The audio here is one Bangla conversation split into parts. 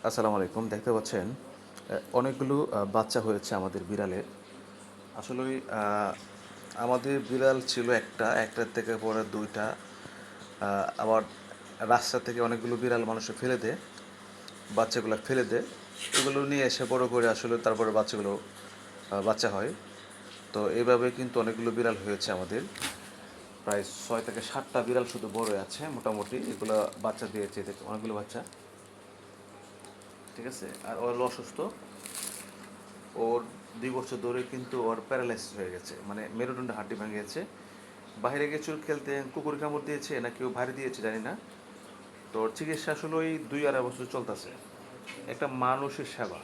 আসসালামু আলাইকুম। দেখতে পাচ্ছেন অনেকগুলো বাচ্চা হয়েছে আমাদের বিড়ালের। আসলেই আমাদের বিড়াল ছিল একটার থেকে পরে ২টা। আবার রাস্তা থেকে অনেকগুলো বিড়াল মানুষে ফেলে দেয়, বাচ্চাগুলো ফেলে দেয়। এগুলো নিয়ে এসে বড় করে আসলে তারপরে বাচ্চাগুলো বাচ্চা হয়। তো এইভাবে কিন্তু অনেকগুলো বিড়াল হয়েছে আমাদের। প্রায় ৬ থেকে ৭টা বিড়াল শুধু বড় আছে মোটামুটি। এগুলো বাচ্চা দিয়েছে, দেখুন অনেকগুলো বাচ্চা। ঠিক আছে? আর ও হলো অসুস্থ। ওর ২ বছর ধরে কিন্তু ওর প্যারালাইসিস হয়ে গেছে, মানে মেরুদণ্ডের হাড্ডি ভেঙে গেছে। বাইরে গেছিল খেলতে, কুকুর কামড় দিয়েছে না কেউ ভারী দিয়েছে জানি না। তো ওর চিকিৎসা আসলে ওই ২-২.৫ বছর চলতেছে। একটা মানুষের সেবা,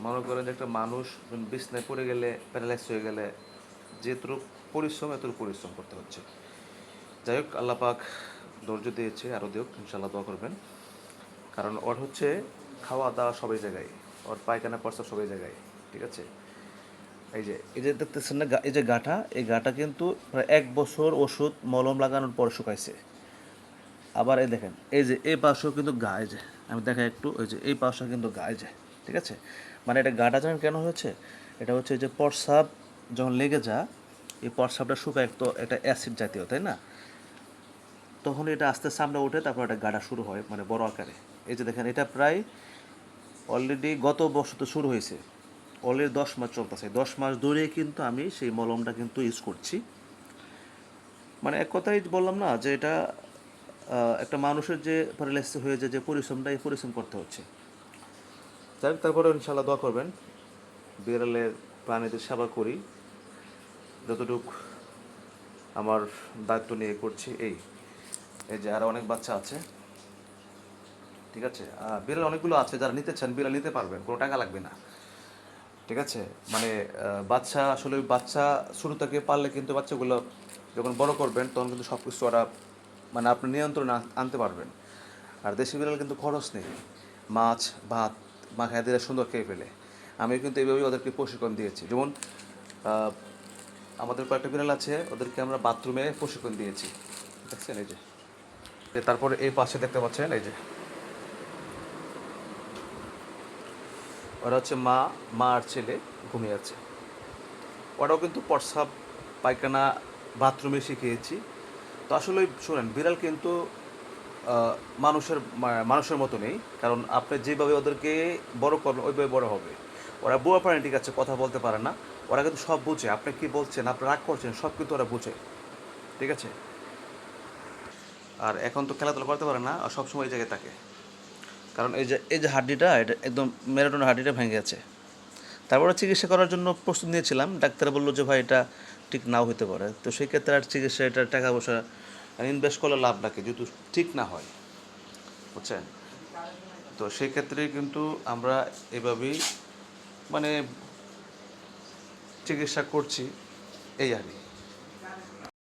মনে করেন যে একটা মানুষ বিছনায় পড়ে গেলে, প্যারালাইস হয়ে গেলে যেটুকু পরিশ্রম এতটুকু পরিশ্রম করতে হচ্ছে। যাই হোক, আল্লাহ পাক ধৈর্য দিয়েছে, আরও দিওক, ইনশাল্লাহ দোয়া করবেন। কারণ ওর হচ্ছে খাওয়া দাওয়া সবাই জায়গায়, ওর পায়খানা প্রস্রাব সবাই জায়গায়। ঠিক আছে? এই যে দেখতেছেন না, এই যে গাটা, এই গাটা কিন্তু প্রায় ১ বছর ওষুধ মলম লাগানোর পর শুকাইছে। আবার এই দেখেন, এই যে এই পাশেও কিন্তু গা, এই যে আমি দেখাই একটু, ওই যে এই পাশটা কিন্তু গা, এই যে ঠিক আছে। মানে এটা গাটা জানেন কেন হয়েছে? এটা হচ্ছে যে প্রস্রাব যখন লেগে যা, এই প্রস্রাবটা শুকায়, তো এটা অ্যাসিড জাতীয়, তাই না? তখন এটা আস্তে সামনে ওঠে, তারপর এটা গাটা শুরু হয়, মানে বড় আকারে। এই যে দেখেন, এটা প্রায় অলরেডি গত বছর তো শুরু হয়েছে, অলরেডি ১০ মাস চলতেছে। ১০ মাস ধরে কিন্তু আমি সেই মলমটা কিন্তু ইউজ করছি। মানে এক কথাই বললাম না যে এটা একটা মানুষের যে প্যারালাইসিস হয়ে যায়, যে পরিশ্রমটা, এই পরিশ্রম করতে হচ্ছে। যাই হোক, তারপরে ইনশাল্লাহ দোয়া করবেন। বিড়ালের প্রাণীদের সেবা করি যতটুকু আমার দায়িত্ব নিয়ে করছি। এই যে আরও অনেক বাচ্চা আছে। ঠিক আছে? বিড়াল অনেকগুলো আছে, যারা নিতে চান বিড়াল নিতে পারবেন, কোনো টাকা লাগবে না। ঠিক আছে? মানে বাচ্চা আসলে বাচ্চা শুরু থেকে পারলে কিন্তু বাচ্চাগুলো যখন বড় করবেন তখন কিন্তু সব কিছু ওরা, মানে আপনি নিয়ন্ত্রণে আনতে পারবেন। আর দেশি বিড়াল কিন্তু খরচ নেই, মাছ ভাত মাখায় দিলে সুন্দর খেয়ে ফেলে। আমি কিন্তু এইভাবেই ওদেরকে প্রশিক্ষণ দিয়েছি। যেমন আমাদের কয়েকটা বিড়াল আছে, ওদেরকে আমরা বাথরুমে প্রশিক্ষণ দিয়েছি। দেখছেন? এই যে তারপরে এই পাশে দেখতে পাচ্ছেন, এই যে ওরা হচ্ছে মা আর ছেলে ঘুমিয়ে আছে। ওরাও কিন্তু প্রস্রাব পায়খানা বাথরুমে শিখিয়েছি। তো আসলে শোনেন, বিড়াল কিন্তু মানুষের মতো নেই। কারণ আপনি যেভাবে ওদেরকে বড় করবেন ওইভাবে বড় হবে। ওরা বুয়া প্রাণী, ঠিক আছে, কথা বলতে পারে না। ওরা কিন্তু সব বুঝে, আপনি কি বলছেন, আপনি রাগ করছেন, সব কিন্তু ওরা বুঝে। ঠিক আছে? আর এখন তো খেলাধুলা করতে পারে না, আর সবসময় এই জায়গায় থাকে। কারণ এই যে হাড্ডিটা, এটা একদম মেরুদণ্ডের হাড্ডিটা ভেঙে গেছে। তারপরে চিকিৎসা করার জন্য প্রস্তুত নিয়েছিলাম, ডাক্তার বললো যে ভাই এটা ঠিক নাও হতে পারে। তো সেই ক্ষেত্রে আর চিকিৎসা, এটা টাকা পয়সা ইনভেস্ট করলে লাভ নাকি, যেহেতু ঠিক না হয়। বুঝছেন? তো সেই ক্ষেত্রে কিন্তু আমরা এভাবেই, মানে চিকিৎসা করছি, এই আর কি।